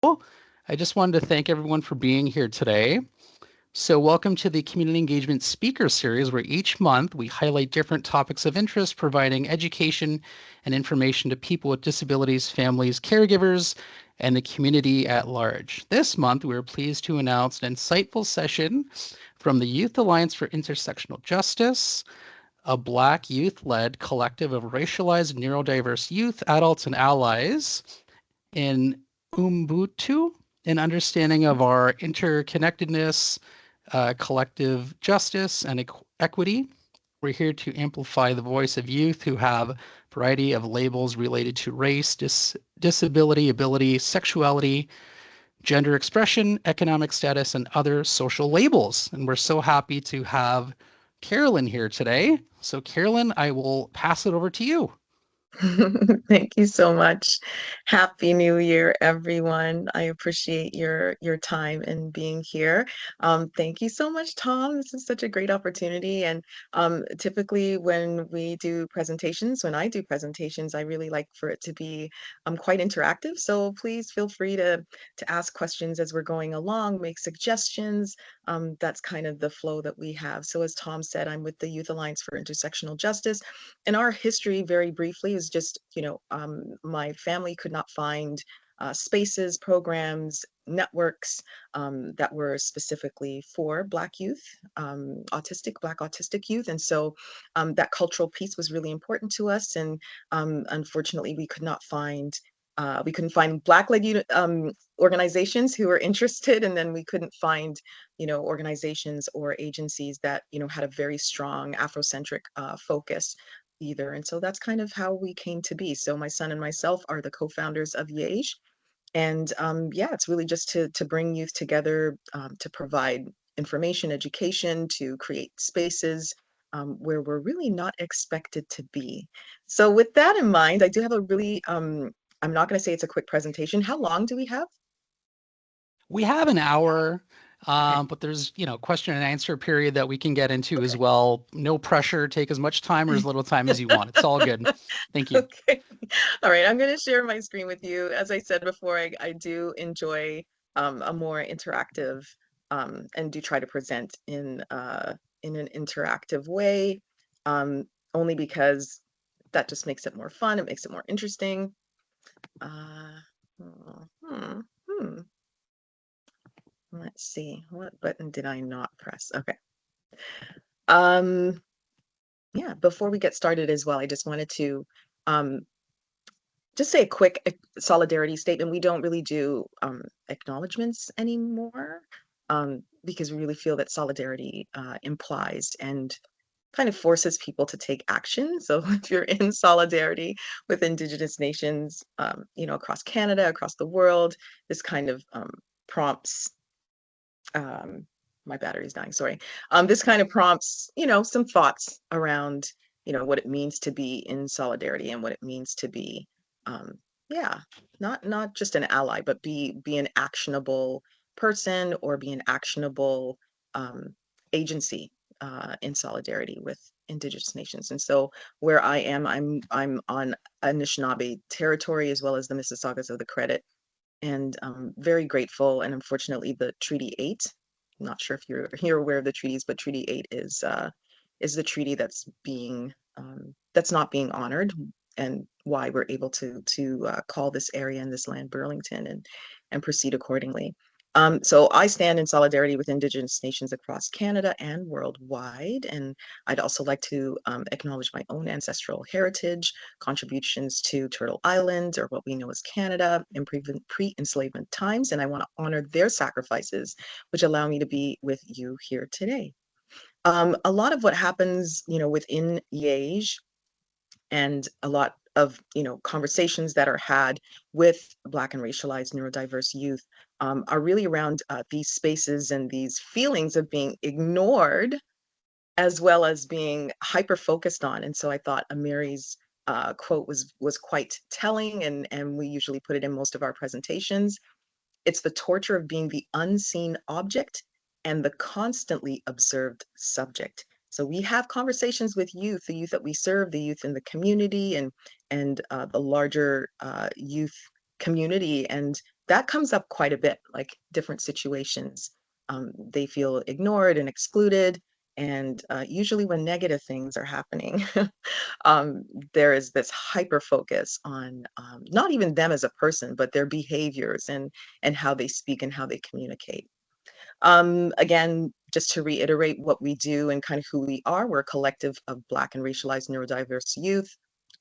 I just wanted to thank everyone for being here today. So, welcome to the Community Engagement Speaker Series, where each month we highlight different topics of interest, providing education and information to people with disabilities, families, caregivers, and the community at large. This month, we are pleased to announce an insightful session from the Youth Alliance for Intersectional Justice, a Black youth led collective of racialized, neurodiverse youth, adults, and allies in Ubuntu, an understanding of our interconnectedness, collective justice, and equity. We're here to amplify the voice of youth who have a variety of labels related to race, disability, ability, sexuality, gender expression, economic status, and other social labels. And we're so happy to have Carolyn here today. So, Carolyn, I will pass it over to you. Thank you so much. Happy New Year, everyone. I appreciate your time and being here. Thank you so much, Tom. This is such a great opportunity. And typically when we do presentations, when I do presentations, I really like for it to be quite interactive. So please feel free to ask questions as we're going along, make suggestions. That's kind of the flow that we have. So as Tom said, I'm with the Youth Alliance for Intersectional Justice. And our history, very briefly, is just, my family could not find spaces, programs, networks that were specifically for Black youth, Black autistic youth. And so that cultural piece was really important to us. And unfortunately, we couldn't find Black-led organizations who were interested, and then we couldn't find, organizations or agencies that, had a very strong Afrocentric focus either. And so that's kind of how we came to be. So my son and myself are the co-founders of Yage. And yeah, it's really just to bring youth together, to provide information, education, to create spaces where we're really not expected to be. So with that in mind, I do have a really, I'm not going to say it's a quick presentation. How long do we have? We have an hour, Okay. but there's, question and answer period that we can get into as Okay. well. No pressure. Take as much time or as little time as you want. It's all good. Thank you. Okay. All right. I'm going to share my screen with you. As I said before, I do enjoy a more interactive and do try to present in an interactive way, only because that just makes it more fun. It makes it more interesting. Uh, hmm, hmm. Let's see. What button did I not press? Okay. Um, yeah, before we get started as well, I just wanted to um, just say a quick solidarity statement. We don't really do acknowledgements anymore because we really feel that solidarity implies and kind of forces people to take action. So if you're in solidarity with Indigenous nations, across Canada, across the world, this kind of prompts um, my battery's dying, sorry. This kind of prompts, some thoughts around, what it means to be in solidarity and what it means to be, um, yeah, not just an ally, but be an actionable person or be an actionable um, agency in solidarity with Indigenous nations. And so where I am, I'm on Anishinaabe territory as well as the Mississaugas of the Credit, and very grateful. And unfortunately, the Treaty 8, I'm not sure if you're aware of the treaties, but Treaty 8 is the treaty that's not being honored, and why we're able to call this area and this land Burlington and proceed accordingly. So I stand in solidarity with Indigenous nations across Canada and worldwide. And I'd also like to acknowledge my own ancestral heritage, contributions to Turtle Island, or what we know as Canada, in pre-enslavement times. And I want to honor their sacrifices, which allow me to be with you here today. A lot of what happens, within Yage, and a lot of conversations that are had with Black and racialized neurodiverse youth are really around these spaces and these feelings of being ignored as well as being hyper focused on. And so I thought Amiri's quote was quite telling, and we usually put it in most of our presentations. It's the torture of being the unseen object and the constantly observed subject. So we have conversations with youth, the youth that we serve, the youth in the community, and the larger youth. community, and that comes up quite a bit, like different situations. They feel ignored and excluded, and usually when negative things are happening, um, there is this hyper focus on not even them as a person, but their behaviors and how they speak and how they communicate. Again, just to reiterate what we do and kind of who we are, we're a collective of Black and racialized neurodiverse youth.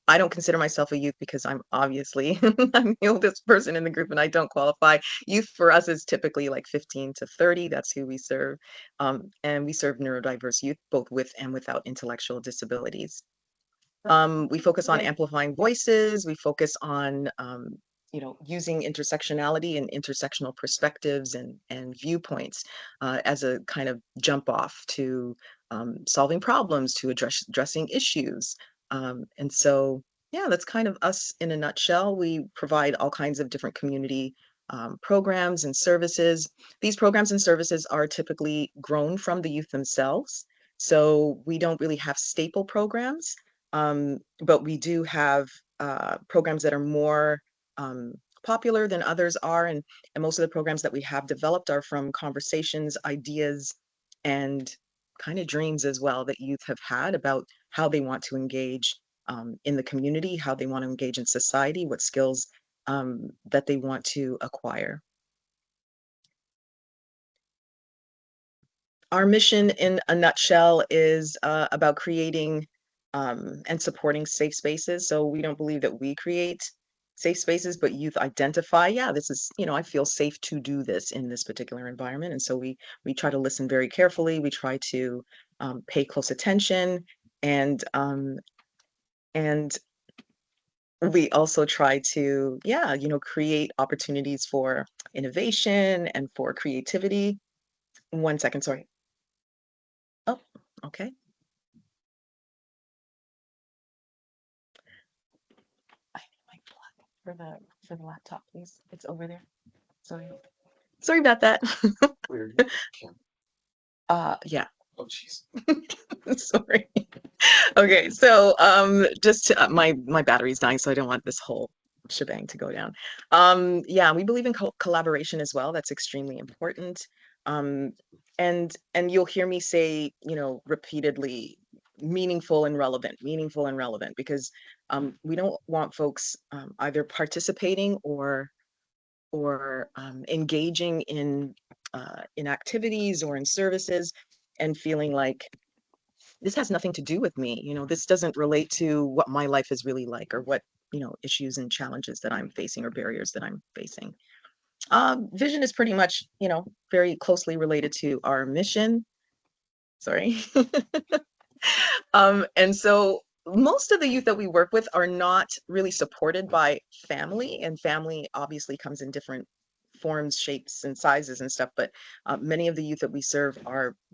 I don't consider myself a youth because I'm obviously I'm the oldest person in the group and I don't qualify. Youth for us is typically like 15 to 30. That's who we serve. And we serve neurodiverse youth, both with and without intellectual disabilities. We focus on amplifying voices. We focus on, using intersectionality and intersectional perspectives and viewpoints as a kind of jump off to solving problems, to addressing issues. And so, yeah, that's kind of us in a nutshell. We provide all kinds of different community programs and services. These programs and services are typically grown from the youth themselves. So we don't really have staple programs. But we do have programs that are more popular than others are, and most of the programs that we have developed are from conversations, ideas, and kind of dreams as well that youth have had about how they want to engage in the community, how they want to engage in society, what skills that they want to acquire. Our mission in a nutshell is about creating and supporting safe spaces. So we don't believe that we create safe spaces, but youth identify, yeah, this is, I feel safe to do this in this particular environment. And so we try to listen very carefully. We try to pay close attention, and and we also try to, yeah, create opportunities for innovation and for creativity. One second, sorry. Oh, okay. I need my plug for the laptop, please. It's over there. Sorry. Sorry about that. Weird. Yeah. Oh, jeez. Sorry. Okay, so just to, my battery's dying, so I don't want this whole shebang to go down. Yeah, we believe in collaboration as well. That's extremely important. Um, and you'll hear me say, repeatedly, meaningful and relevant, because we don't want folks either participating or engaging in activities or in services and feeling like this has nothing to do with me. This doesn't relate to what my life is really like, or what issues and challenges that I'm facing or barriers that I'm facing. Vision is pretty much very closely related to our mission. Sorry. And so most of the youth that we work with are not really supported by family, and family obviously comes in different forms, shapes, and sizes and stuff. But many of the youth that we serve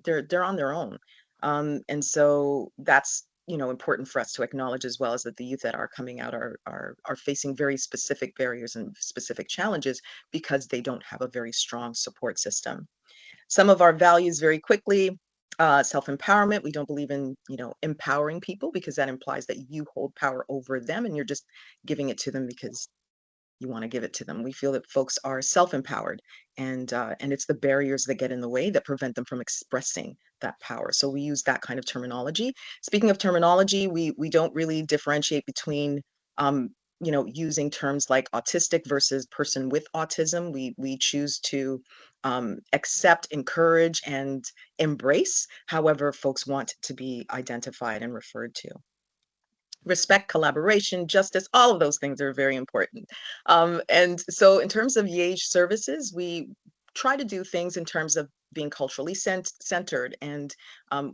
they're on their own, and so that's important for us to acknowledge, as well as that the youth that are coming out are facing very specific barriers and specific challenges because they don't have a very strong support system. Some of our values, very quickly: self-empowerment. We don't believe in, empowering people, because that implies that you hold power over them and you're just giving it to them because you want to give it to them. We feel that folks are self-empowered, and it's the barriers that get in the way that prevent them from expressing that power. So we use that kind of terminology. Speaking of terminology, we don't really differentiate between um, using terms like autistic versus person with autism. We choose to accept, encourage, and embrace however folks want to be identified and referred to. Respect, collaboration, justice, all of those things are very important. And so in terms of YAGE services, we try to do things in terms of being culturally centered, and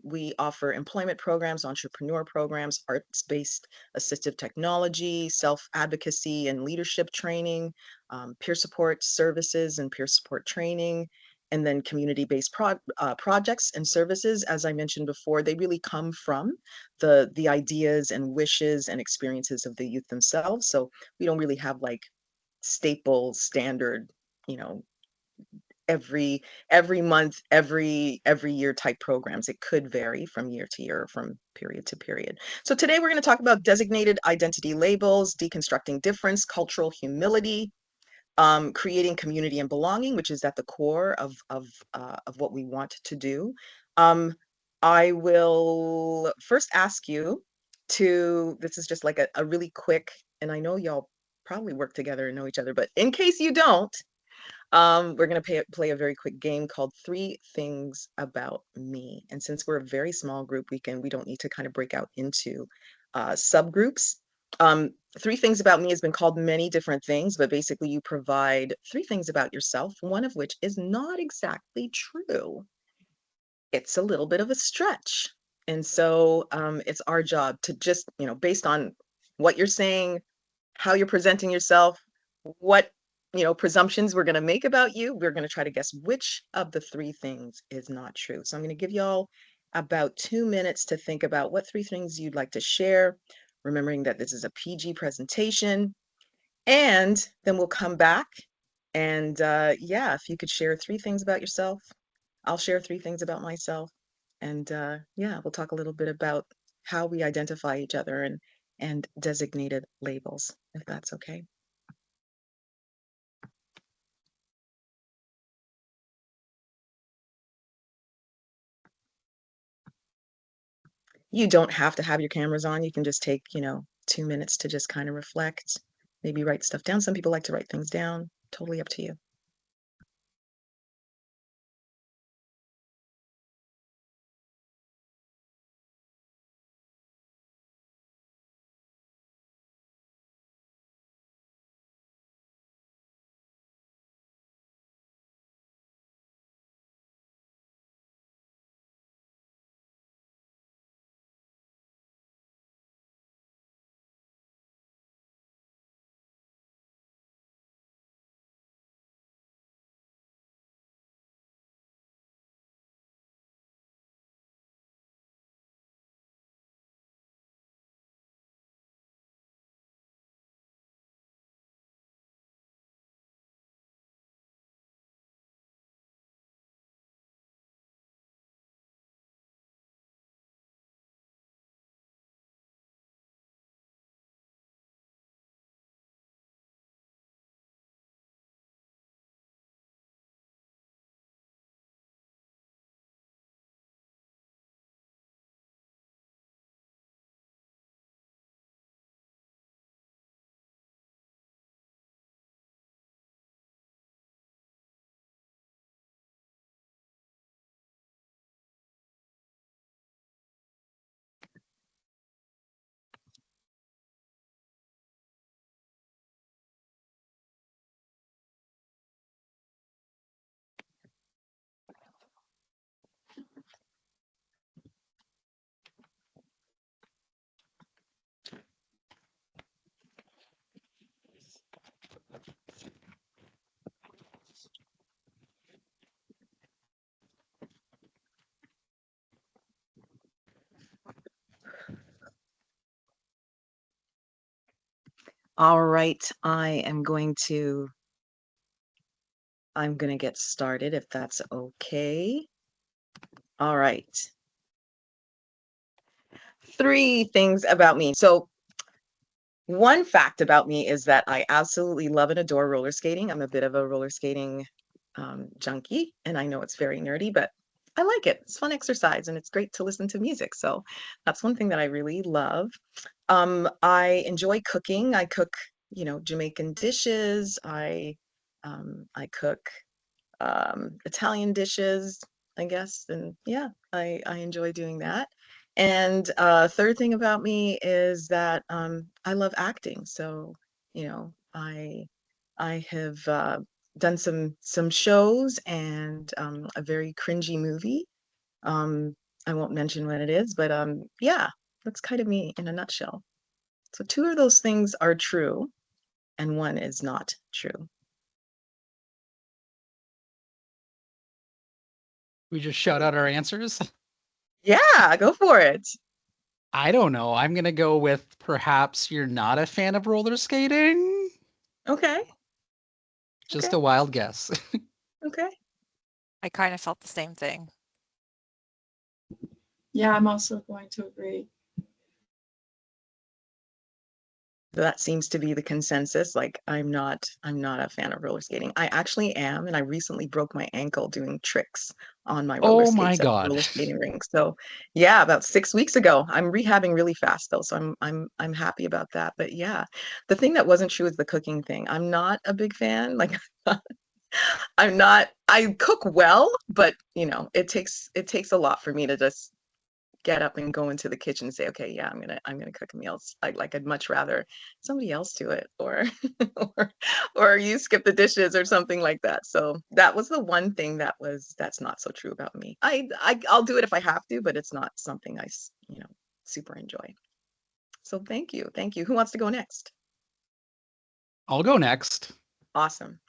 we offer employment programs, entrepreneur programs, arts-based assistive technology, self-advocacy and leadership training, peer support services and peer support training, and then community-based projects and services. As I mentioned before, they really come from the ideas and wishes and experiences of the youth themselves. So we don't really have like staple standard, you know, every month, every year type programs. It could vary from year to year, from period to period. So today we're going to talk about designated identity labels, deconstructing difference, cultural humility. creating community and belonging, which is at the core of what we want to do. Um, I will first ask you to, this is just like a really quick, and I know y'all probably work together and know each other, but in case you don't, we're going to play a very quick game called Three Things About Me. And since we're a very small group, we don't need to kind of break out into subgroups. Um, Three Things About Me has been called many different things, but basically you provide three things about yourself, one of which is not exactly true. It's a little bit of a stretch. And so it's our job to just, based on what you're saying, how you're presenting yourself, what presumptions we're going to make about you. We're going to try to guess which of the three things is not true. So I'm going to give y'all about 2 minutes to think about what three things you'd like to share, remembering that this is a PG presentation. And then we'll come back. And yeah, if you could share three things about yourself, I'll share three things about myself. And yeah, we'll talk a little bit about how we identify each other and designated labels, if that's okay. You don't have to have your cameras on. You can just take, 2 minutes to just kind of reflect, maybe write stuff down. Some people like to write things down. Totally up to you. All right, I'm going to get started if that's okay. All right. Three things about me. So one fact about me is that I absolutely love and adore roller skating. I'm a bit of a roller skating junkie, and I know it's very nerdy, but I like it. It's fun exercise, and it's great to listen to music. So that's one thing that I really love. I enjoy cooking. I cook, Jamaican dishes. I cook Italian dishes, I guess. And yeah, I enjoy doing that. And third thing about me is that I love acting. So, I have done some shows and a very cringy movie. Um, I won't mention what it is, but yeah, that's kind of me in a nutshell. So two of those things are true, and one is not true. We just shout out our answers. Yeah, go for it. I don't know. I'm gonna go with perhaps you're not a fan of roller skating. Okay. Just Okay. a wild guess. Okay. I kind of felt the same thing. Yeah, I'm also going to agree. That seems to be the consensus. Like I'm not a fan of roller skating. I actually am, and I recently broke my ankle doing tricks on my roller Oh my skates at the God. roller skating rink. So yeah, about 6 weeks ago. I'm rehabbing really fast though, so I'm happy about that. But yeah, the thing that wasn't true is the cooking thing. I'm not a big fan. Like I'm not, I cook well, but it takes a lot for me to just get up and go into the kitchen and say, okay, yeah, I'm gonna cook meals. I'd much rather somebody else do it, or or or you skip the dishes or something like that. So that was the one thing that's not so true about me. I'll do it if I have to, but it's not something super enjoy. So thank you. Who wants to go next? I'll go next. Awesome.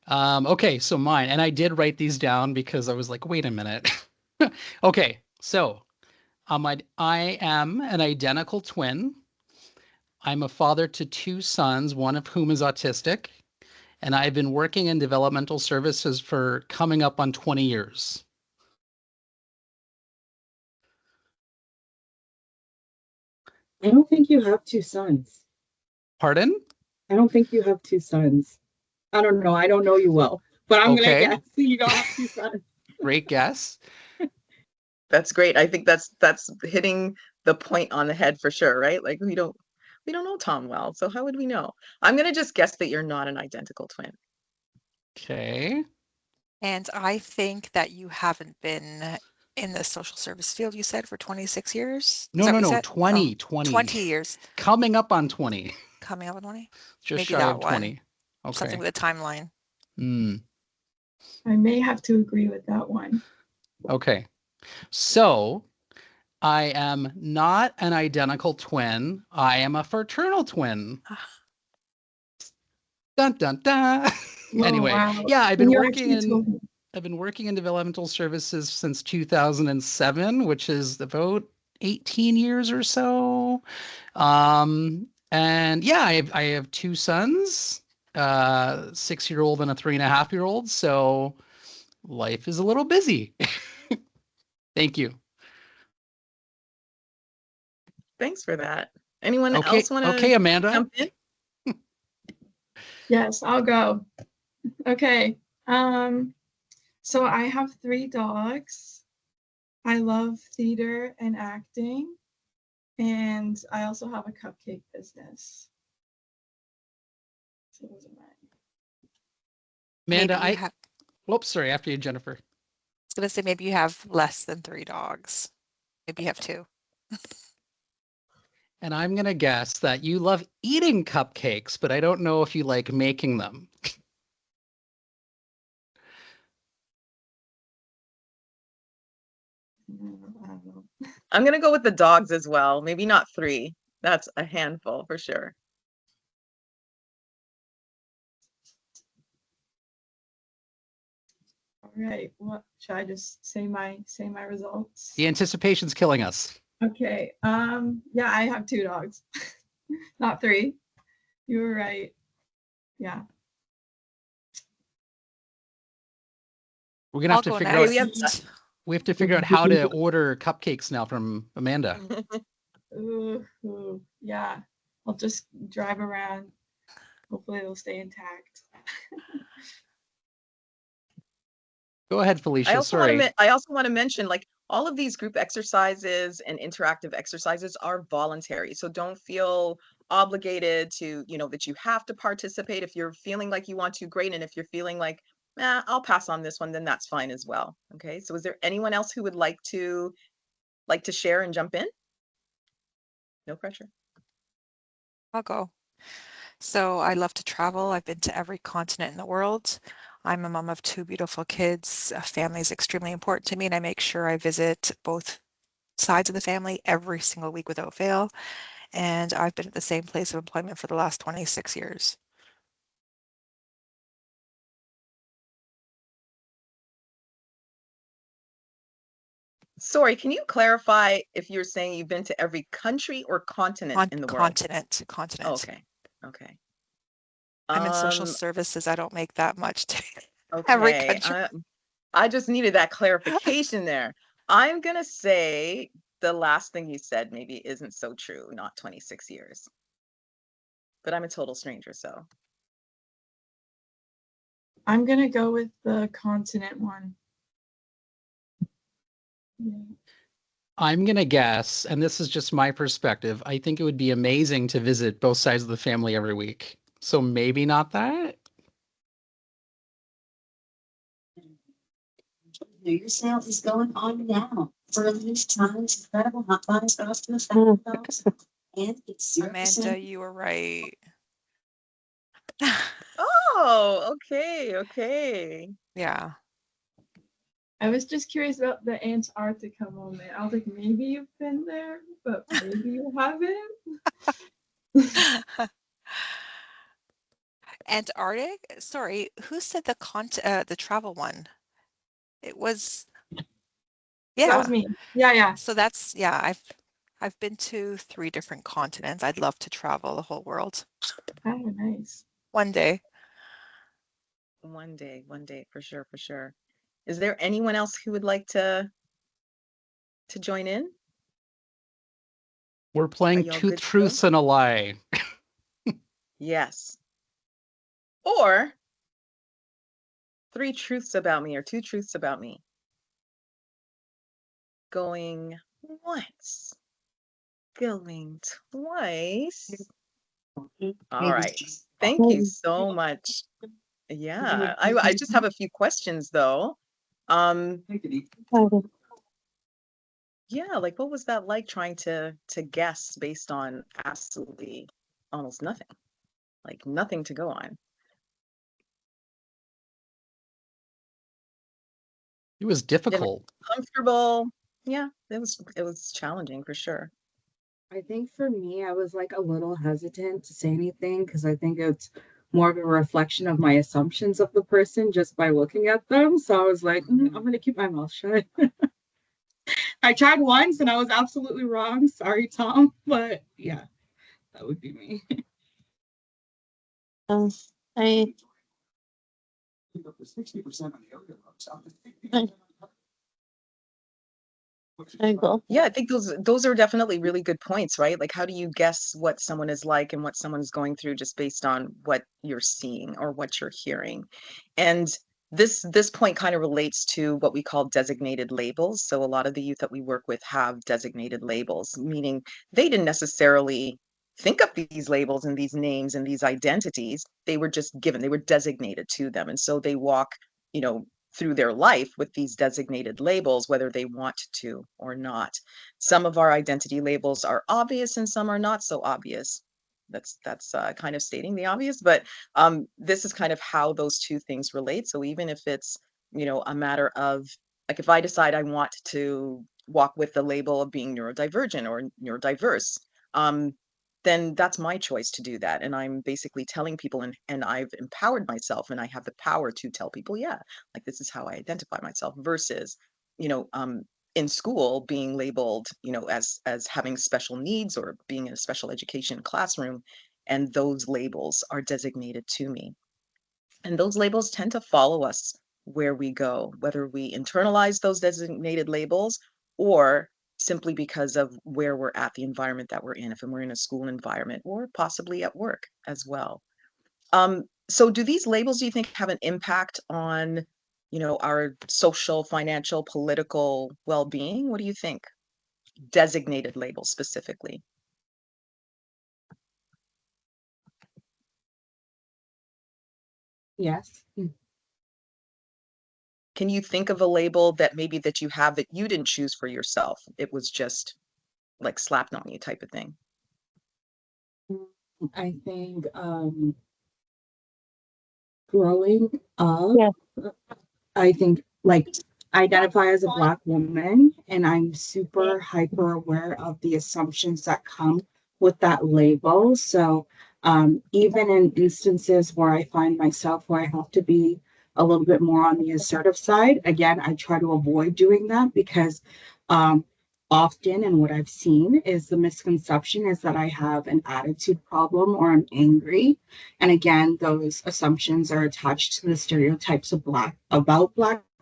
Okay, so mine, and I did write these down because I was like, wait a minute. Okay, so I am an identical twin. I'm a father to two sons, one of whom is autistic, and I've been working in developmental services for coming up on 20 years. I don't think you have two sons. Pardon? I don't think you have two sons. I don't know. I don't know you well, but I'm gonna Okay, guess you don't have two sons. great guess. That's great. I think that's hitting the point on the head for sure, right? Like we don't know Tom well, so how would we know? I'm gonna just guess that you're not an identical twin. Okay. And I think that you haven't been in the social service field, you said, for 26 years? Is No, that no, what you no, said? Oh, 20, 20. 20 years. Coming up on 20. Coming up on 20? Just Maybe shy that of one. 20. Something Okay. with a timeline. Hmm. I may have to agree with that one. Okay. So I am not an identical twin. I am a fraternal twin. Dun dun dun. Oh, Anyway, wow. yeah, And you're actually told I've been working in developmental services since 2007, which is about 18 years or so. And yeah, I have two sons, 6-year-old and a 3.5-year-old. So life is a little busy. Thank you. Thanks for that. Anyone Okay, else want to okay, Amanda. jump in? yes, I'll go. Okay. So I have 3 dogs. I love theater and acting, and I also have a cupcake business. So those are mine. Amanda, Maybe you have, whoops, sorry, after you, Jennifer. I was going to say, maybe you have less than 3 dogs. Maybe you have 2. And I'm gonna guess that you love eating cupcakes, but I don't know if you like making them. I don't know. I'm gonna go with the dogs as well. Maybe not 3. That's a handful for sure. All right. What should I just say my results? The anticipation's killing us. Okay. Yeah, I have 2 dogs. Not 3. You were right. Yeah. We're gonna I'll have to go figure Okay, out we have next. we have to figure out how to order cupcakes now from Amanda. Ooh, yeah. I'll just drive around. Hopefully it'll stay intact. Go ahead, I Felicia. also want Sorry. to I also want to mention, like, all of these group exercises and interactive exercises are voluntary. So don't feel obligated to, that you have to participate. If you're feeling like you want to, great. And if you're feeling like, I'll pass on this one, then that's fine as well. Okay. So is there anyone else who would like to share and jump in? No pressure. I'll go. So I love to travel. I've been to every continent in the world. I'm a mom of 2 beautiful kids. Family is extremely important to me, and I make sure I visit both sides of the family every single week without fail. And I've been at the same place of employment for the last 26 years. Sorry, can you clarify if you're saying you've been to every country or continent in the world? Continent. Oh, okay. Okay. I'm in social Um, services. I don't make that much to every okay. country. I just needed that clarification there. I'm gonna say the last thing you said maybe isn't so true, not 26 years. but I'm a total stranger, so. I'm gonna go with the continent one. Yeah. I'm going to guess, and this is just my perspective, I think it would be amazing to visit both sides of the family every week. So maybe not that. New Year's sale is going on now. For a limited time, incredible hot buys for up to $1,000. And it's 0%. Amanda, you were right. Oh, okay. Yeah. I was just curious about the Antarctica moment. I was like, maybe you've been there, but maybe you haven't. Antarctic? Sorry, who said the travel one? It was, That was yeah. me. Yeah. So that's, yeah, I've been to 3 different continents. I'd love to travel the whole world Oh, nice. one day. One day, for sure. Is there anyone else who would like to join in? We're Are playing y'all two good to go? truths and a lie. Yes. Or 3 truths about me or 2 truths about me. Going once, going twice. All right. Thank you so much. Yeah, I just have a few questions though. Yeah, like what was that like trying to guess based on absolutely almost nothing? Like nothing to go on. It was Did it make difficult. you comfortable? Yeah, it was challenging for sure. I think for me, I was like a little hesitant to say anything because I think it's more of a reflection of my assumptions of the person just by looking at them. So I was like, I'm going to keep my mouth shut. I tried once and I was absolutely wrong. Sorry, Tom. But yeah, that would be me. I go. Yeah, I think those are definitely really good points, right? Like how do you guess what someone is like and what someone's going through just based on what you're seeing or what you're hearing? And this point kind of relates to what we call designated labels. So a lot of the youth that we work with have designated labels, meaning they didn't necessarily think up these labels and these names and these identities. They were just given, they were designated to them. And so they walk, you know, through their life with these designated labels, whether they want to or not. Some of our identity labels are obvious and some are not so obvious. That's kind of stating the obvious, but this is kind of how those two things relate. So even if it's, you know, a matter of like if I decide I want to walk with the label of being neurodivergent or neurodiverse, um, then that's my choice to do that. And I'm basically telling people and I've empowered myself and I have the power to tell people, yeah, like this is how I identify myself versus, you know, in school being labeled, you know, as having special needs or being in a special education classroom, and those labels are designated to me. And those labels tend to follow us where we go, whether we internalize those designated labels or simply because of where we're at, the environment that we're in, if we're in a school environment or possibly at work as well. So do these labels, do you think, have an impact on, you know, our social, financial, political well-being? What do you think? Designated labels specifically. Yes. Can you think of a label that maybe that you have that you didn't choose for yourself? It was just like slapped on you type of thing. I think growing up, Yeah. I think like I identify as a Black woman and I'm super hyper aware of the assumptions that come with that label. So even in instances where I find myself where I have to be a little bit more on the assertive side, again, I try to avoid doing that because um, often, and what I've seen is the misconception is that I have an attitude problem or I'm angry. And again, those assumptions are attached to the stereotypes of Black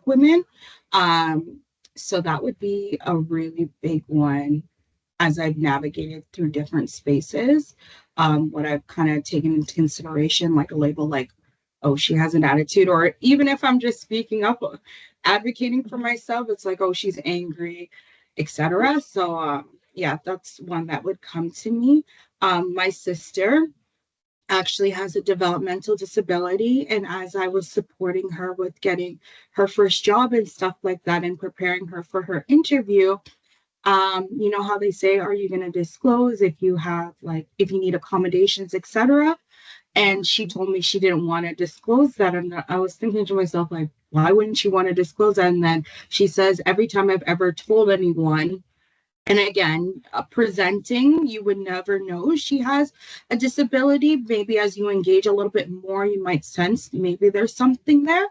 women. Um, so that would be a really big one. as I've navigated through different spaces. What I've kind of taken into consideration, like a label like, oh, she has an attitude, or even if I'm just speaking up, advocating for myself, it's like, oh, she's angry, etc. So yeah, that's one that would come to me. My sister actually has a developmental disability, and as I was supporting her with getting her first job and stuff like that and preparing her for her interview, you know how they say, are you going to disclose if you have, like, if you need accommodations, etc. And she told me she didn't want to disclose that, and I was thinking to myself, like, why wouldn't you want to disclose that? And then she says, every time I've ever told anyone, and again, presenting, you would never know she has a disability. Maybe as you engage a little bit more, you might sense maybe there's something there.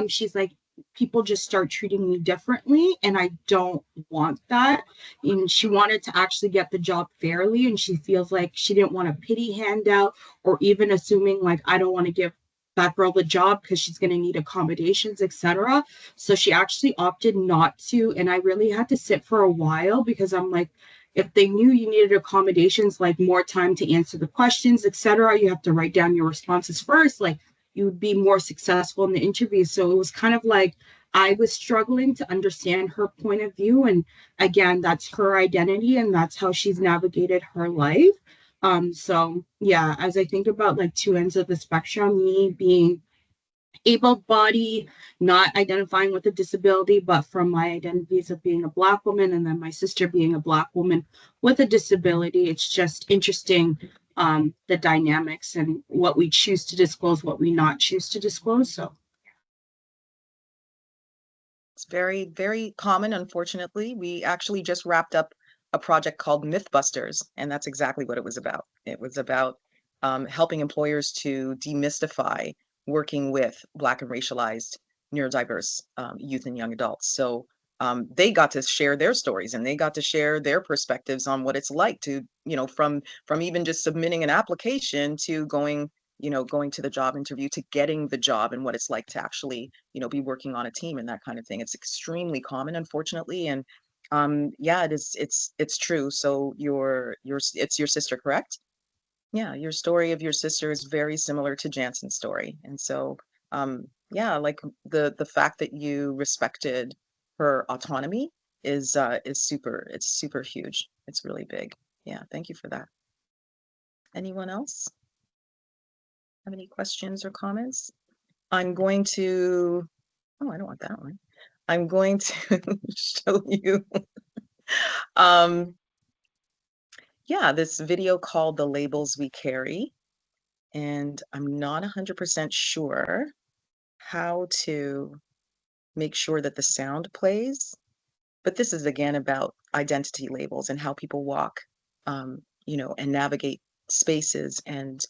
She's like, people just start treating me differently, and I don't want that. And she wanted to actually get the job fairly, and she feels like she didn't want a pity handout, or even assuming like I don't want to give that girl the job because she's going to need accommodations, etc. So she actually opted not to. And I really had to sit for a while because I'm like, if they knew you needed accommodations, like more time to answer the questions, etc., you have to write down your responses first, like you would be more successful in the interview. So it was kind of like I was struggling to understand her point of view. And again, that's her identity and that's how she's navigated her life. So yeah, as I think about like two ends of the spectrum, me being able-bodied, not identifying with a disability, but from my identities of being a Black woman, and then my sister being a Black woman with a disability, it's just interesting, the dynamics and what we choose to disclose, what we not choose to disclose. So It's very, very common, unfortunately. We actually just wrapped up a project called Mythbusters, and that's exactly what it was about. It was about helping employers to demystify working with Black and racialized neurodiverse youth and young adults. So they got to share their stories and they got to share their perspectives on what it's like to, from even just submitting an application to going to the job interview, to getting the job, and what it's like to actually be working on a team and that kind of thing. It's extremely common, unfortunately. And yeah, it's true. So it's your sister, correct? Yeah, your story of your sister is very similar to Jansen's story. And so yeah, like the fact that you respected her autonomy is super, it's super huge. It's really big. Yeah, thank you for that. Anyone else have any questions or comments? I'm going to, oh, I don't want that one. I'm going to show you, um, yeah, this video called The Labels We Carry. And I'm not 100% sure how to make sure that the sound plays, but this is again about identity labels and how people walk, and navigate spaces and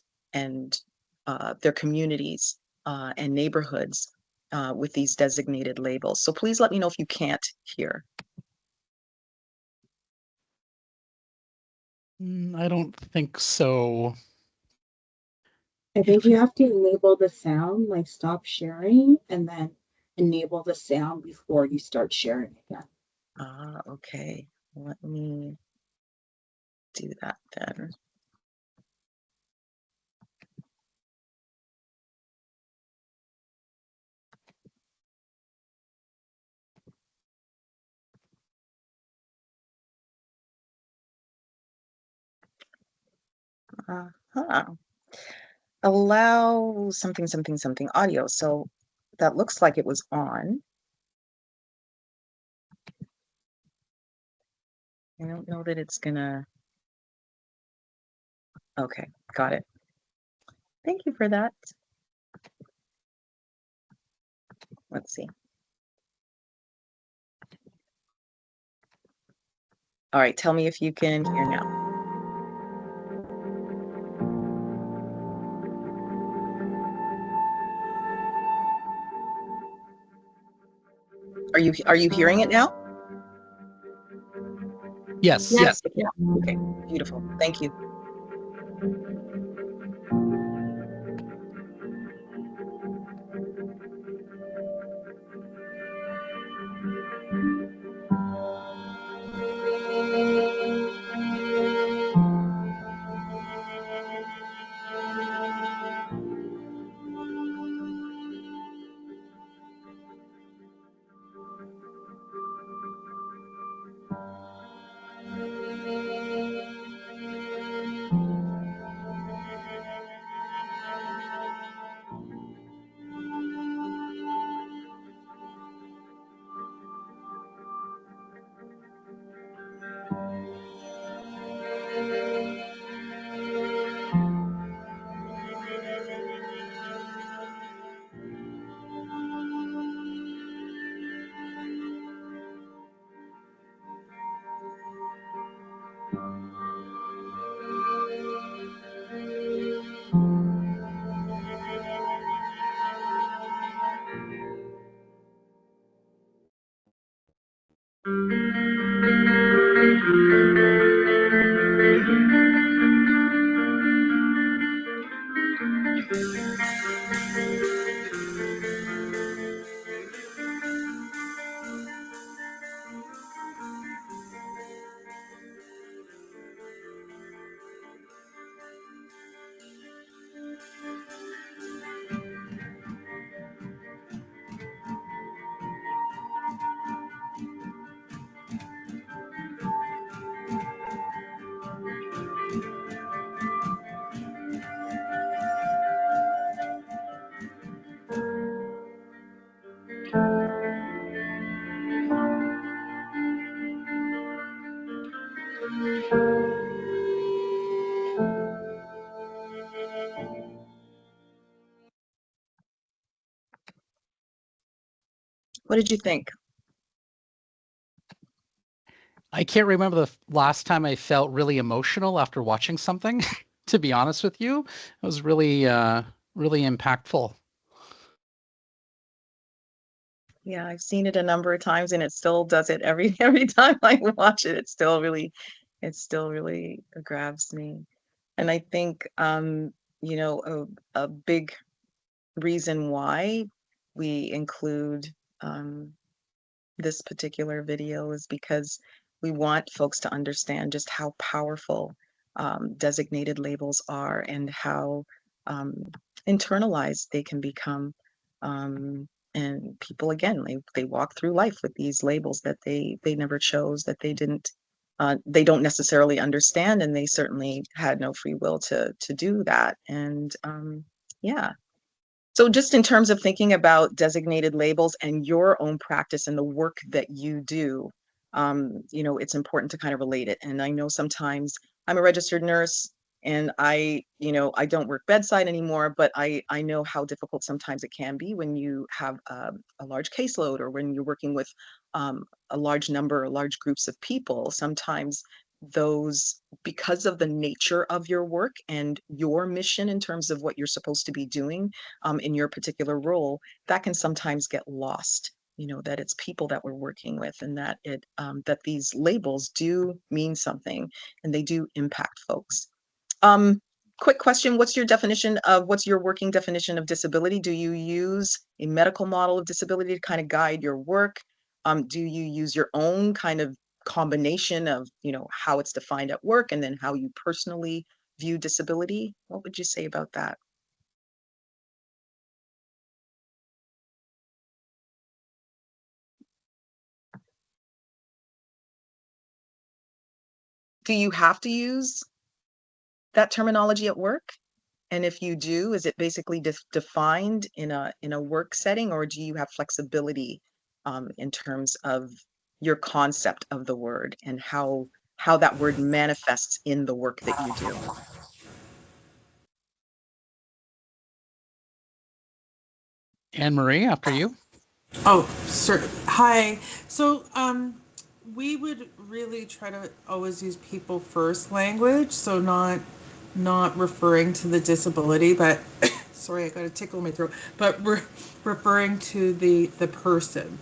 their communities and neighborhoods with these designated labels. So please let me know if you can't hear. I don't think so. I think you have to enable the sound, like stop sharing, and then enable the sound before you start sharing again. Okay. Let me do that then. Uh-huh. Allow something, something, something audio. So that looks like it was on. I don't know that it's gonna. Okay, got it. Thank you for that. Let's see. All right, tell me if you can hear now. Are you hearing it now? Yes. Yes. Okay. Okay, beautiful. Thank you. What did you think? I can't remember the last time I felt really emotional after watching something, to be honest with you. It was really, really impactful. Yeah, I've seen it a number of times and it still does it every every time I watch it. It still really grabs me. And I think you know, a big reason why we include this particular video is because we want folks to understand just how powerful designated labels are and how um, internalized they can become. And people, again, they walk through life with these labels that they never chose, that they don't necessarily understand, and they certainly had no free will to do that. And yeah. So just in terms of thinking about designated labels and your own practice and the work that you do, you know, it's important to kind of relate it. And I know sometimes I'm a registered nurse and you know, I don't work bedside anymore, but I know how difficult sometimes it can be when you have a large caseload or when you're working with a large number or large groups of people. Sometimes those, because of the nature of your work and your mission in terms of what you're supposed to be doing, in your particular role, that can sometimes get lost. You know, that it's people that we're working with, and that that these labels do mean something, and they do impact folks. Um, Quick question: what's your working definition of disability? Do you use a medical model of disability to kind of guide your work? Do you use your own kind of combination of, you know, how it's defined at work and then how you personally view disability? What would you say about that? Do you have to use that terminology at work? And if you do, is it basically defined in a work setting, or do you have flexibility in terms of your concept of the word and how that word manifests in the work that you do? Anne Marie, after you. Oh, sure. Hi. So, we would really try to always use people first language, so not referring to the disability, but sorry, I got a tickle in my throat. But we're referring to the person,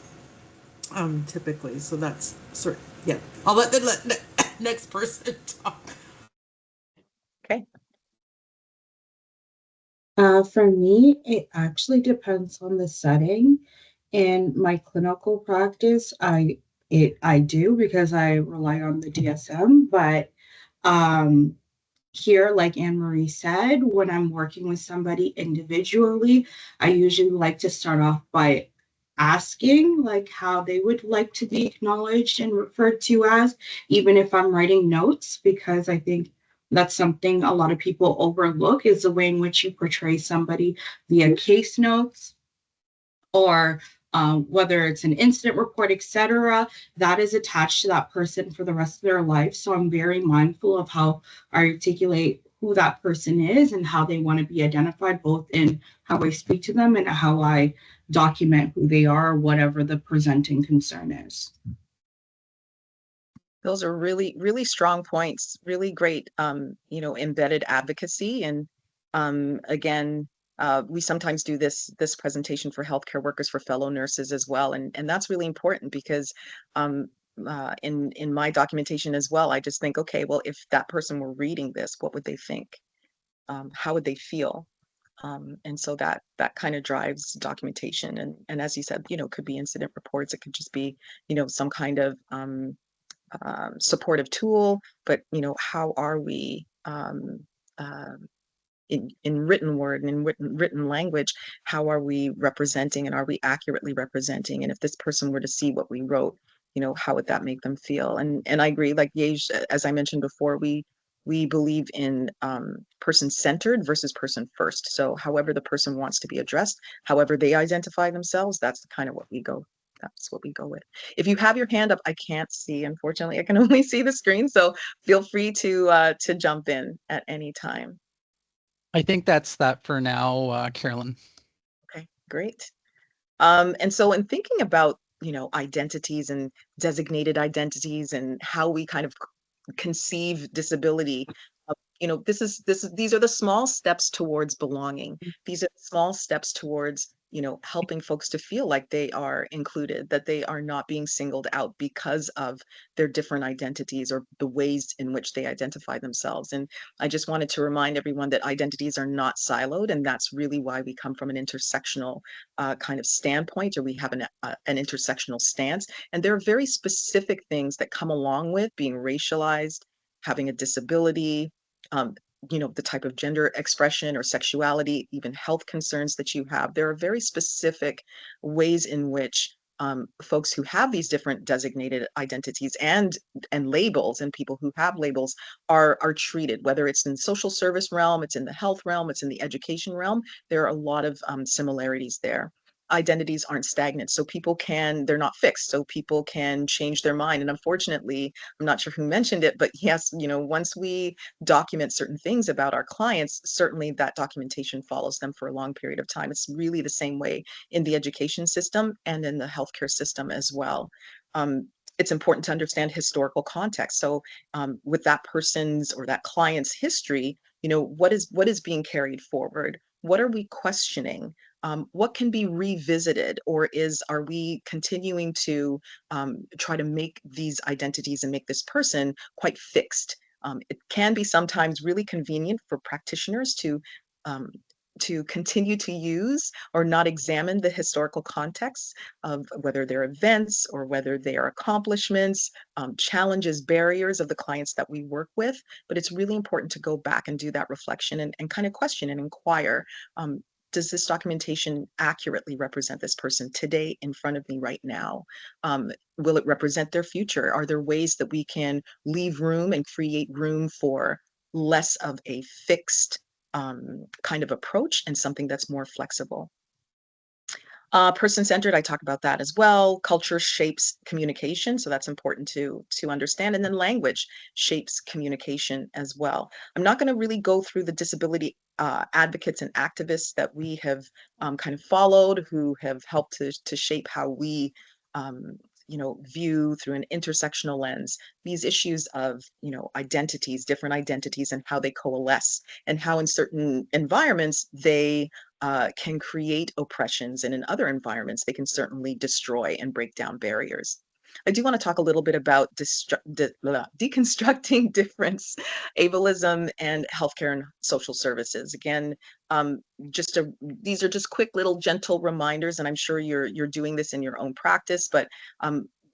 typically. So that's sort. Yeah, I'll let the next person talk. Okay. For me, it actually depends on the setting. In my clinical practice, I do because I rely on the DSM, but um, here, like Anne Marie said, when I'm working with somebody individually, I usually like to start off by asking like how they would like to be acknowledged and referred to as, even if I'm writing notes, because I think that's something a lot of people overlook is the way in which you portray somebody via case notes or whether it's an incident report, etc., that is attached to that person for the rest of their life. So I'm very mindful of how I articulate who that person is and how they want to be identified, both in how I speak to them and how I document who they are, whatever the presenting concern is. Those are really, really strong points, really great, you know, embedded advocacy. And again, we sometimes do this presentation for healthcare workers, for fellow nurses as well. And that's really important because in my documentation as well, I just think, okay, well, if that person were reading this, what would they think? How would they feel? And so that kind of drives documentation. And as you said, could be incident reports. It could just be, some kind of supportive tool. But how are we uh, in written word and in written language? How are we representing, and are we accurately representing? And if this person were to see what we wrote, how would that make them feel? And I agree, like Yej, as I mentioned before, we believe in person-centered versus person-first. So however the person wants to be addressed, however they identify themselves, that's kind of what we go. That's what we go with. If you have your hand up, I can't see, unfortunately. I can only see the screen. So feel free to jump in at any time. I think that's that for now, Carolyn. Okay, great. And so in thinking about, identities and designated identities and how we kind of conceive disability, these are the small steps towards belonging. These are small steps towards, helping folks to feel like they are included, that they are not being singled out because of their different identities or the ways in which they identify themselves. And I just wanted to remind everyone that identities are not siloed, and that's really why we come from an intersectional kind of standpoint, or we have an intersectional stance. And there are very specific things that come along with being racialized, having a disability, um, the type of gender expression or sexuality, even health concerns that you have. There are very specific ways in which folks who have these different designated identities and labels, and people who have labels are treated, whether it's in social service realm, it's in the health realm, it's in the education realm. There are a lot of similarities there. Identities aren't stagnant, so they're not fixed, so people can change their mind. And unfortunately, I'm not sure who mentioned it, but yes, once we document certain things about our clients, certainly that documentation follows them for a long period of time. It's really the same way in the education system and in the healthcare system as well. It's important to understand historical context. So with that person's or that client's history, what is being carried forward? What are we questioning? What can be revisited, or are we continuing to try to make these identities and make this person quite fixed? It can be sometimes really convenient for practitioners um, to continue to use or not examine the historical context of whether they're events or whether they are accomplishments, challenges, barriers of the clients that we work with. But it's really important to go back and do that reflection and kind of question and inquire. Does this documentation accurately represent this person today in front of me right now? Will it represent their future? Are there ways that we can leave room and create room for less of a fixed kind of approach and something that's more flexible? Person-centered, I talk about that as well. Culture shapes communication, so that's important to understand. And then language shapes communication as well. I'm not going to really go through the disability advocates and activists that we have kind of followed, who have helped to shape how we view through an intersectional lens these issues of identities, different identities, and how they coalesce, and how in certain environments they can create oppressions, and in other environments they can certainly destroy and break down barriers. I do want to talk a little bit about deconstructing difference, ableism, and healthcare and social services. Again, these are just quick little gentle reminders, and I'm sure you're doing this in your own practice. But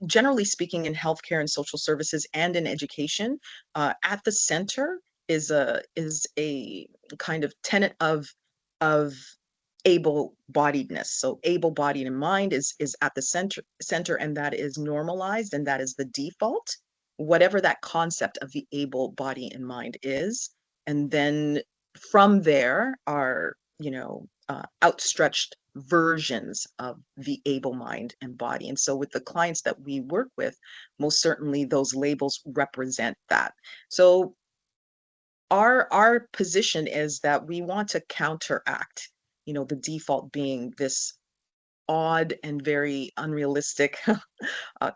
generally speaking, in healthcare and social services and in education, at the center is a kind of tenet of able-bodiedness. So able-bodied in mind is at the center, and that is normalized, and that is the default, whatever that concept of the able body in mind is. And then from there are, outstretched versions of the able mind and body. And so with the clients that we work with, most certainly those labels represent that. So our position is that we want to counteract, the default being this odd and very unrealistic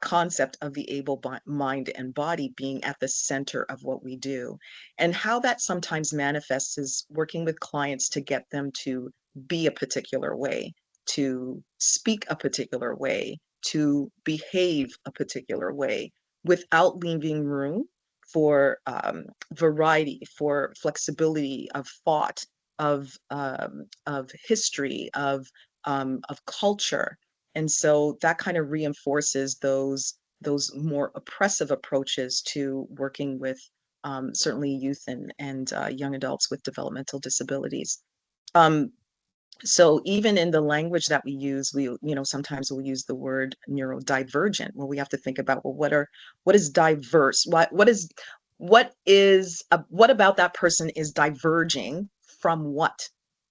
concept of the able mind and body being at the center of what we do. And how that sometimes manifests is working with clients to get them to be a particular way, to speak a particular way, to behave a particular way without leaving room for variety, for flexibility of thought, of history, of culture. And so that kind of reinforces those more oppressive approaches to working with certainly youth and young adults with developmental disabilities. Um, so even in the language that we use, sometimes we'll use the word neurodivergent. Well, we have to think about, well, what is diverse? What about that person is diverging from what?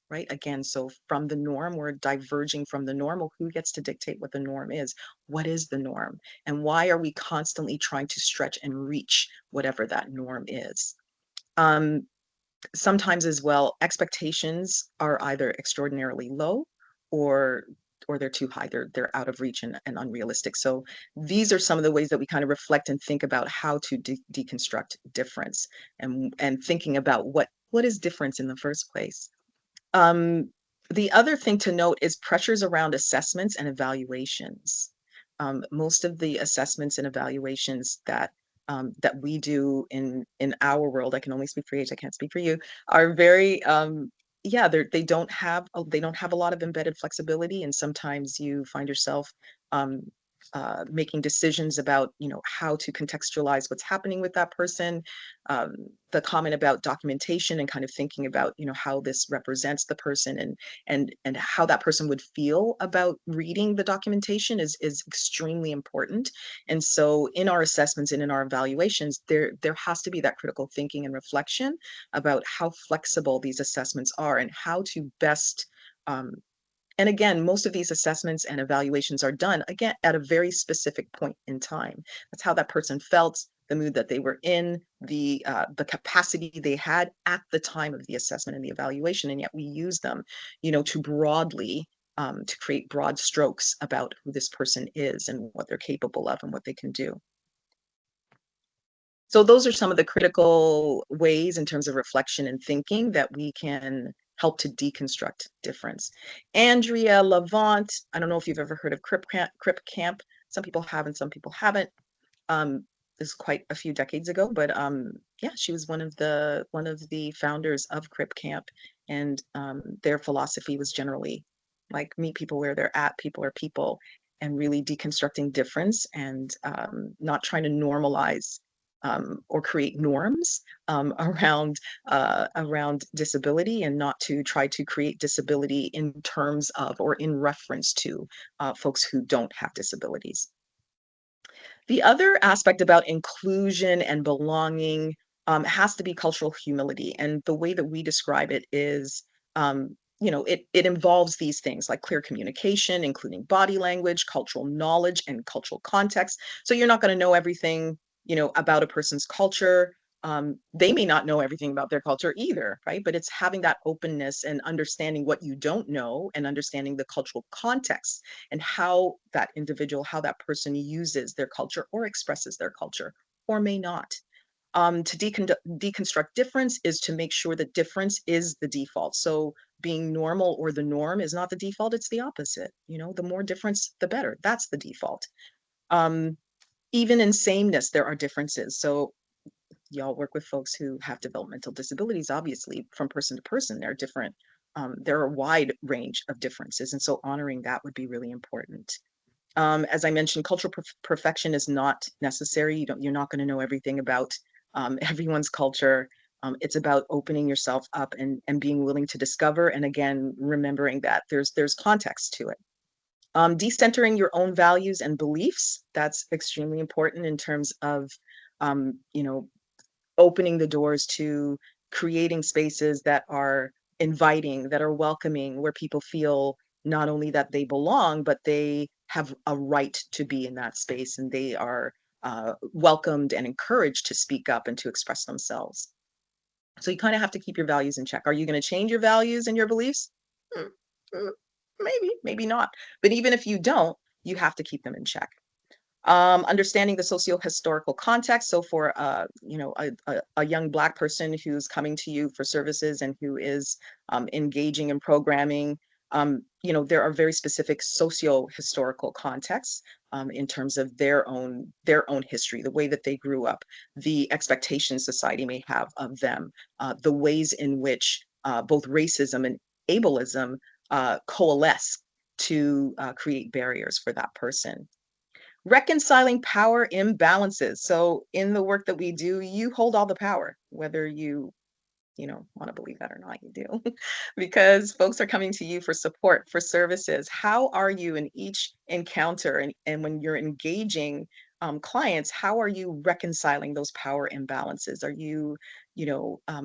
Right? Again, so from the norm, we're diverging from the norm. Well, who gets to dictate what the norm is? What is the norm? And why are we constantly trying to stretch and reach whatever that norm is? Um, Sometimes as well, expectations are either extraordinarily low or they're too high. They're out of reach and unrealistic. So these are some of the ways that we kind of reflect and think about how to deconstruct difference and thinking about what is difference in the first place. Um, the other thing to note is pressures around assessments and evaluations. Most of the assessments and evaluations that we do in our world, I can only speak for H, I can't speak for you, are very yeah, they don't have a lot of embedded flexibility, and sometimes you find yourself um, making decisions about how to contextualize what's happening with that person. um, the comment about documentation and kind of thinking about how this represents the person and how that person would feel about reading the documentation is extremely important. And so in our assessments and in our evaluations, there has to be that critical thinking and reflection about how flexible these assessments are and how to best um, and again, most of these assessments and evaluations are done, again, at a very specific point in time. That's how that person felt, the mood that they were in, the capacity they had at the time of the assessment and the evaluation, and yet we use them, to broadly, to create broad strokes about who this person is and what they're capable of and what they can do. So those are some of the critical ways in terms of reflection and thinking that we can help to deconstruct difference. Andrea Lavant, I don't know if you've ever heard of Crip Camp. Some people have and some people haven't. This is quite a few decades ago, but yeah, she was one of the founders of Crip Camp, and their philosophy was generally like meet people where they're at, people are people, and really deconstructing difference and not trying to normalize or create norms around disability, and not to try to create disability in terms of or in reference to folks who don't have disabilities. The other aspect about inclusion and belonging has to be cultural humility. And the way that we describe it is, it involves these things like clear communication, including body language, cultural knowledge, and cultural context. So you're not going to know everything, about a person's culture. They may not know everything about their culture either, right? But it's having that openness and understanding what you don't know and understanding the cultural context and how that individual, how that person uses their culture or expresses their culture or may not. To deconstruct difference is to make sure that difference is the default. So being normal or the norm is not the default, it's the opposite. The more difference, the better. That's the default. Even in sameness, there are differences. So y'all work with folks who have developmental disabilities, obviously, from person to person, they're different. There are a wide range of differences. And so honoring that would be really important. As I mentioned, cultural perfection is not necessary. You're not going to know everything about everyone's culture. It's about opening yourself up and being willing to discover. And again, remembering that there's context to it. Decentering your own values and beliefs, that's extremely important in terms of, opening the doors to creating spaces that are inviting, that are welcoming, where people feel not only that they belong, but they have a right to be in that space and they are welcomed and encouraged to speak up and to express themselves. So you kind of have to keep your values in check. Are you going to change your values and your beliefs? Maybe, maybe not. But even if you don't, you have to keep them in check. Understanding the socio-historical context. So for a young Black person who's coming to you for services and who is engaging in programming, There are very specific socio-historical contexts in terms of their own history, the way that they grew up, the expectations society may have of them, the ways in which both racism and ableism coalesce to create barriers for that person. Reconciling power imbalances. So in the work that we do, you hold all the power, whether you want to believe that or not, you do, because folks are coming to you for support, for services. How are you in each encounter and when you're engaging clients, how are you reconciling those power imbalances? Are you,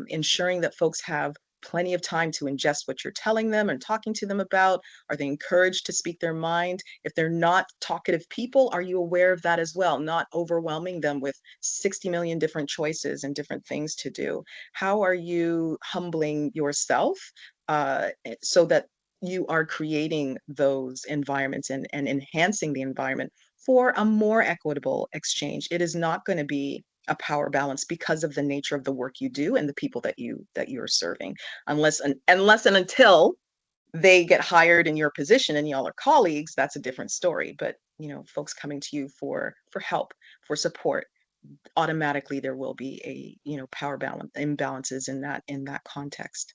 ensuring that folks have plenty of time to ingest what you're telling them and talking to them about? Are they encouraged to speak their mind? If they're not talkative people, are you aware of that as well? Not overwhelming them with 60 million different choices and different things to do. How are you humbling yourself so that you are creating those environments and enhancing the environment for a more equitable exchange? It is not going to be a power balance because of the nature of the work you do and the people that you're serving, unless and until they get hired in your position and y'all are colleagues. That's a different story. But folks coming to you for help, for support, automatically there will be a power balance imbalances in that context.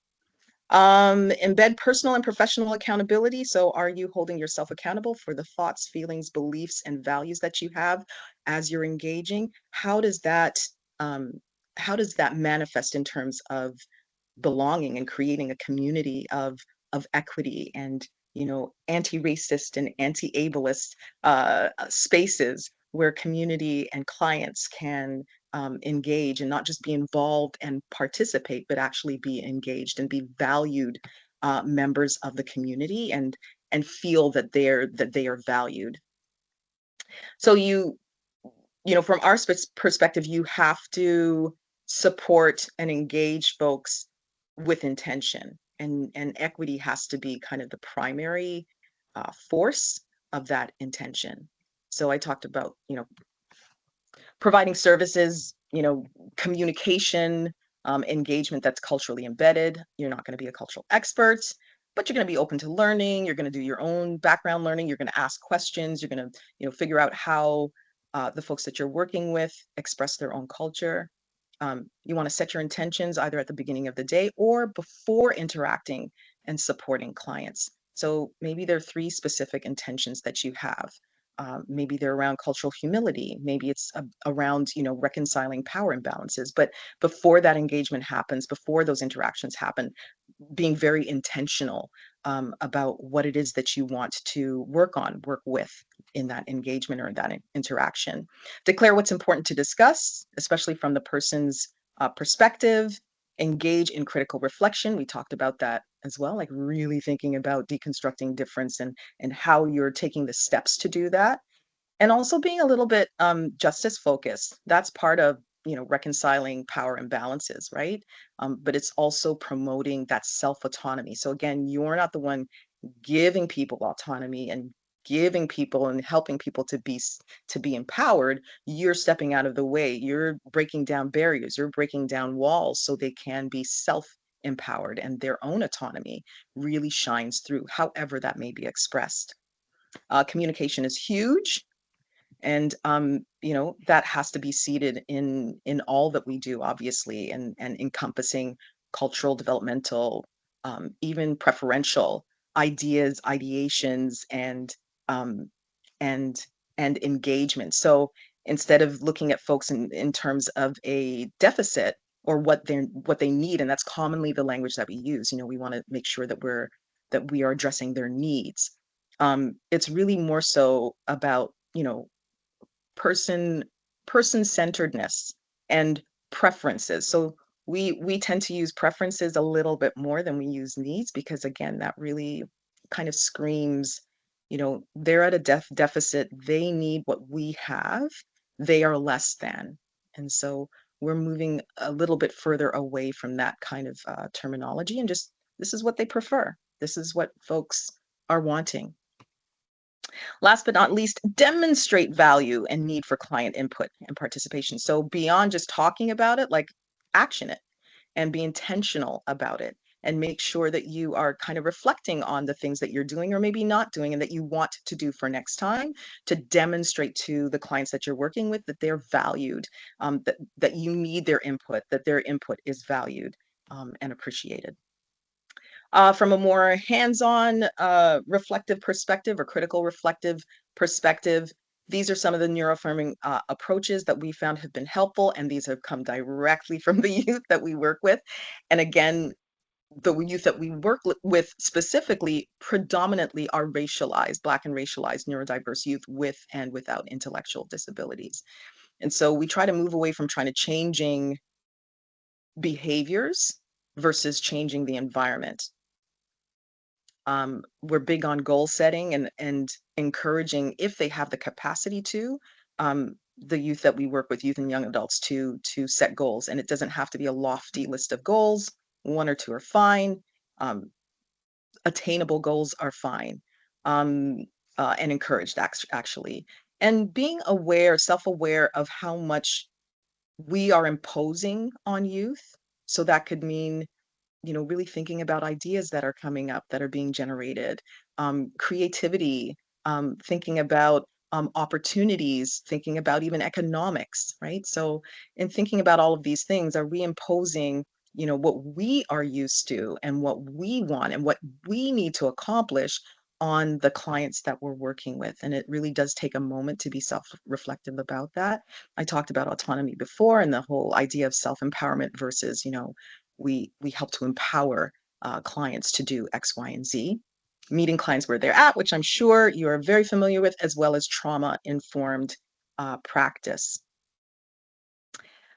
Embed personal and professional accountability. So are you holding yourself accountable for the thoughts, feelings, beliefs, and values that you have as you're engaging? How does that manifest in terms of belonging and creating a community of equity and anti-racist and anti-ableist spaces where community and clients can engage and not just be involved and participate, but actually be engaged and be valued members of the community and feel that they are valued. So from our perspective, you have to support and engage folks with intention, and equity has to be kind of the primary force of that intention. So I talked about providing services, communication, engagement that's culturally embedded. You're not going to be a cultural expert, but you're going to be open to learning. You're going to do your own background learning. You're going to ask questions. You're going to, figure out how the folks that you're working with express their own culture. You want to set your intentions either at the beginning of the day or before interacting and supporting clients. So maybe there are 3 specific intentions that you have. Maybe they're around cultural humility. Maybe it's around, reconciling power imbalances. But before that engagement happens, before those interactions happen, being very intentional about what it is that you want to work with in that engagement or that interaction. Declare what's important to discuss, especially from the person's perspective. Engage in critical reflection. We talked about that as well, like really thinking about deconstructing difference and how you're taking the steps to do that. And also being a little bit justice focused. That's part of reconciling power imbalances, right? But it's also promoting that self autonomy. So again, you're not the one giving people autonomy and giving people and helping people to be empowered. You're stepping out of the way. You're breaking down barriers. You're breaking down walls so they can be self empowered and their own autonomy really shines through, however that may be expressed. Communication is huge, and that has to be seated in all that we do, obviously, and encompassing cultural, developmental, even preferential ideas, ideations, um, and engagement. So instead of looking at folks in terms of a deficit or what they need, and that's commonly the language that we use, we want to make sure that we are addressing their needs. It's really more so about person centeredness and preferences. So we tend to use preferences a little bit more than we use needs, because again, that really kind of screams, they're at a deficit, they need what we have, they are less than. And so we're moving a little bit further away from that kind of terminology, and just, this is what they prefer, this is what folks are wanting. Last but not least, demonstrate value and need for client input and participation. So beyond just talking about it, like, action it and be intentional about it. and make sure that you are kind of reflecting on the things that you're doing or maybe not doing and that you want to do for next time, to demonstrate to the clients that you're working with that they're valued, that you need their input, that their input is valued and appreciated. From a more hands-on reflective perspective or critical reflective perspective, these are some of the neuroaffirming approaches that we found have been helpful, and these have come directly from the youth that we work with. And again, the youth that we work with specifically predominantly are racialized, Black and racialized neurodiverse youth with and without intellectual disabilities. And so we try to move away from trying to changing behaviors versus changing the environment. We're big on goal setting and encouraging, if they have the capacity to, the youth that we work with, youth and young adults, to set goals. And it doesn't have to be a lofty list of goals. 1 or 2 are fine. Attainable goals are fine, and encouraged actually. And being aware, self-aware of how much we are imposing on youth. So that could mean, really thinking about ideas that are coming up, that are being generated, creativity, thinking about opportunities, thinking about even economics, right? So, in thinking about all of these things, are we imposing, what we are used to and what we want and what we need to accomplish on the clients that we're working with? And it really does take a moment to be self-reflective about that. I talked about autonomy before and the whole idea of self-empowerment versus, we help to empower clients to do X, Y, and Z. Meeting clients where they're at, which I'm sure you are very familiar with, as well as trauma-informed practice.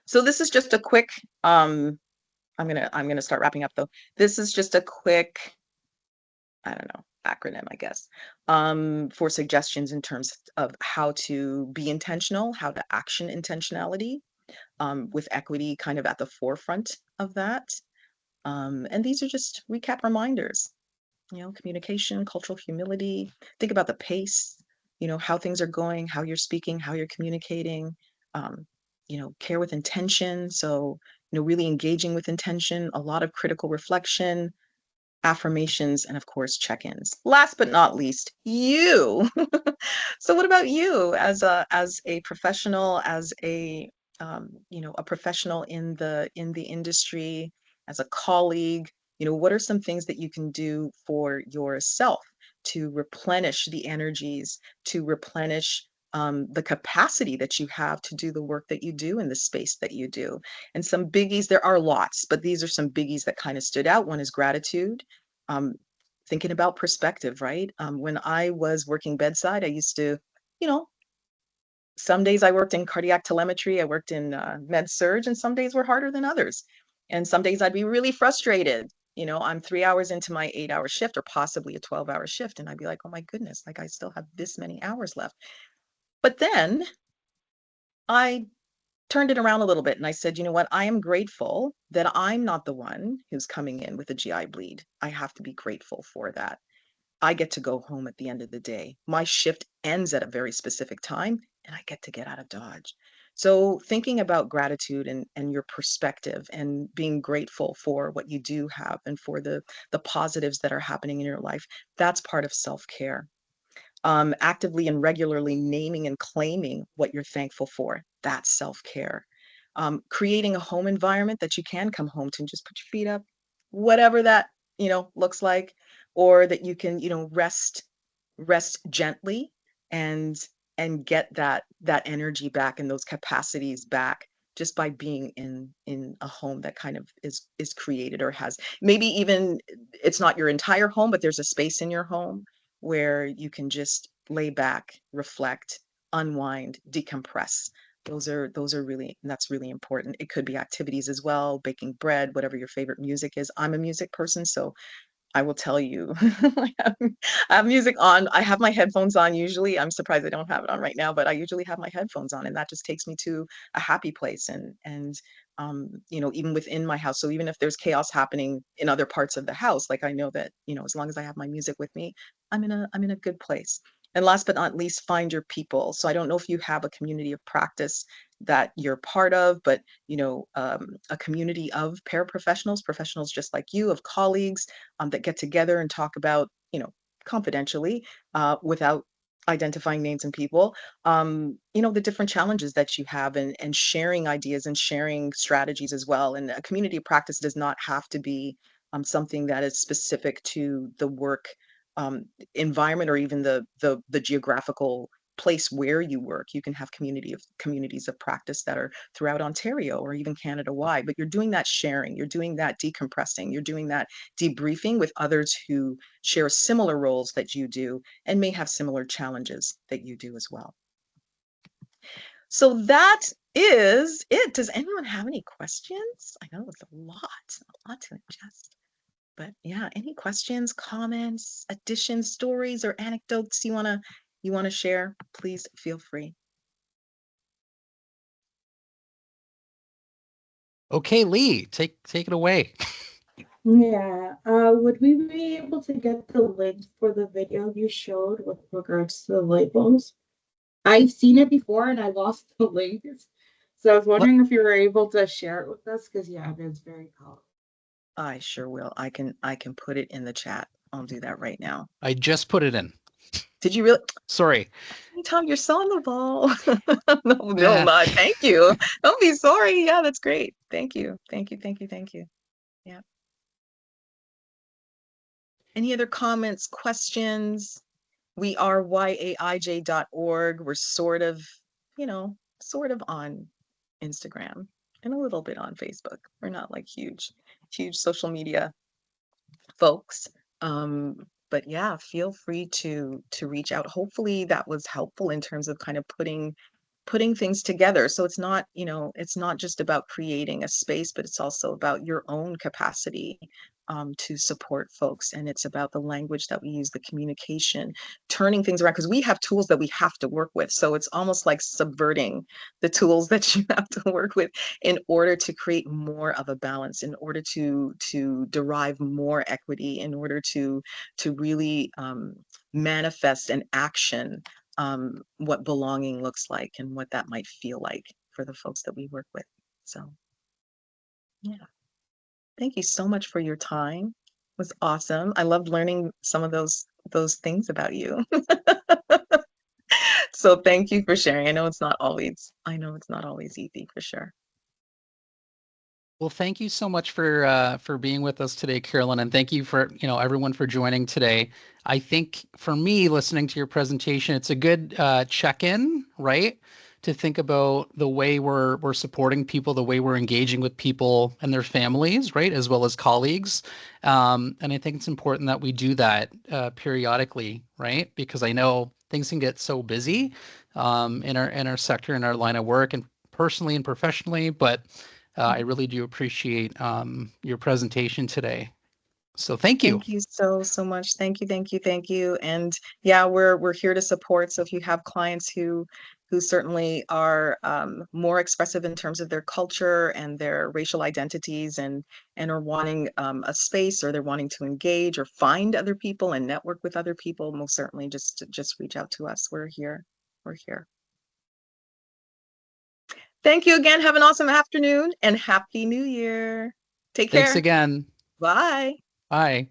So this is just a quick. I'm gonna start wrapping up though. This is just a quick, I don't know, acronym, I guess, for suggestions in terms of how to be intentional, how to action intentionality, with equity kind of at the forefront of that. And these are just recap reminders, communication, cultural humility. Think about the pace, how things are going, how you're speaking, how you're communicating, care with intention. So, really engaging with intention, a lot of critical reflection, affirmations, and of course, check-ins. Last but not least, you. So what about you as a professional, as a professional in the industry, as a colleague? What are some things that you can do for yourself to replenish the energies, to replenish the capacity that you have to do the work that you do in the space that you do? And some biggies, there are lots, but these are some biggies that kind of stood out. One is gratitude. Um, Thinking about perspective, right? When I was working bedside, I used to, you know, some days I worked in cardiac telemetry, I worked in med surge, and some days were harder than others. And some days I'd be really frustrated. I'm 3 hours into my 8-hour shift or possibly a 12-hour shift, and I'd be like, oh my goodness, like I still have this many hours left. But then I turned it around a little bit and I said, you know what? I am grateful that I'm not the one who's coming in with a GI bleed. I have to be grateful for that. I get to go home at the end of the day. My shift ends at a very specific time and I get to get out of Dodge. So thinking about gratitude and your perspective and being grateful for what you do have and for the positives that are happening in your life, that's part of self-care. Actively and regularly naming and claiming what you're thankful for, that's self-care. Creating a home environment that you can come home to and just put your feet up, whatever that, looks like, or that you can, rest gently and get that energy back and those capacities back just by being in a home that kind of is created or has, maybe even it's not your entire home, but there's a space in your home where you can just lay back, reflect, unwind, decompress. Those are really, that's really important. It could be activities as well, baking bread, whatever your favorite music is. I'm a music person, so I will tell you, I have music on. I have my headphones on usually. I'm surprised I don't have it on right now, but I usually have my headphones on, and that just takes me to a happy place. And even within my house. So even if there's chaos happening in other parts of the house, like I know that, as long as I have my music with me, I'm in a good place. And last but not least, find your people. So I don't know if you have a community of practice that you're part of, but a community of paraprofessionals, professionals just like you, of colleagues that get together and talk about, confidentially, without identifying names and people, the different challenges that you have, and sharing ideas and sharing strategies as well. And a community of practice does not have to be something that is specific to the work um, environment, or even the geographical place where you work. You can have communities of practice that are throughout Ontario or even Canada wide, but you're doing that sharing, you're doing that decompressing, you're doing that debriefing with others who share similar roles that you do and may have similar challenges that you do as well. So that is it. Does anyone have any questions? I know it's a lot to ingest. But yeah, any questions, comments, additions, stories, or anecdotes you wanna share? Please feel free. Okay, Lee, take it away. Yeah. Would we be able to get the links for the video you showed with regards to the labels? I've seen it before and I lost the links. So I was wondering if you were able to share it with us, because yeah, it is very colorful. I sure will. I can put it in the chat. I'll do that right now. I just put it in. Did you really? Sorry. Tom, you're so on the ball. No, Yeah. not. Thank you. Don't be sorry. Yeah, that's great. Thank you. Thank you. Thank you. Thank you. Yeah. Any other comments, questions? We are yaij.org. We're sort of on Instagram and a little bit on Facebook. We're not like huge social media folks. But yeah, feel free to reach out. Hopefully that was helpful in terms of kind of putting things together. So it's not just about creating a space, but it's also about your own capacity to support folks. And it's about the language that we use, the communication, turning things around, because we have tools that we have to work with. So it's almost like subverting the tools that you have to work with in order to create more of a balance, in order to derive more equity, in order to really manifest an action what belonging looks like and what that might feel like for the folks that we work with. So yeah, thank you so much for your time. It was awesome. I loved learning some of those things about you. So thank you for sharing. I know it's not always easy for sure. Well, thank you so much for being with us today, Carolyn, and thank you for everyone for joining today. I think for me, listening to your presentation, it's a good check-in, right? To think about the way we're supporting people, the way we're engaging with people and their families, right, as well as colleagues. And I think it's important that we do that periodically, right? Because I know things can get so busy in our sector, in our line of work, and personally and professionally, but I really do appreciate your presentation today. So thank you. Thank you so much. Thank you, thank you, thank you. And yeah, we're here to support. So if you have clients who certainly are more expressive in terms of their culture and their racial identities, and are wanting a space, or they're wanting to engage or find other people and network with other people, most certainly just reach out to us. We're here. We're here. Thank you again. Have an awesome afternoon and Happy New Year. Take Thanks care. again. Bye. Bye.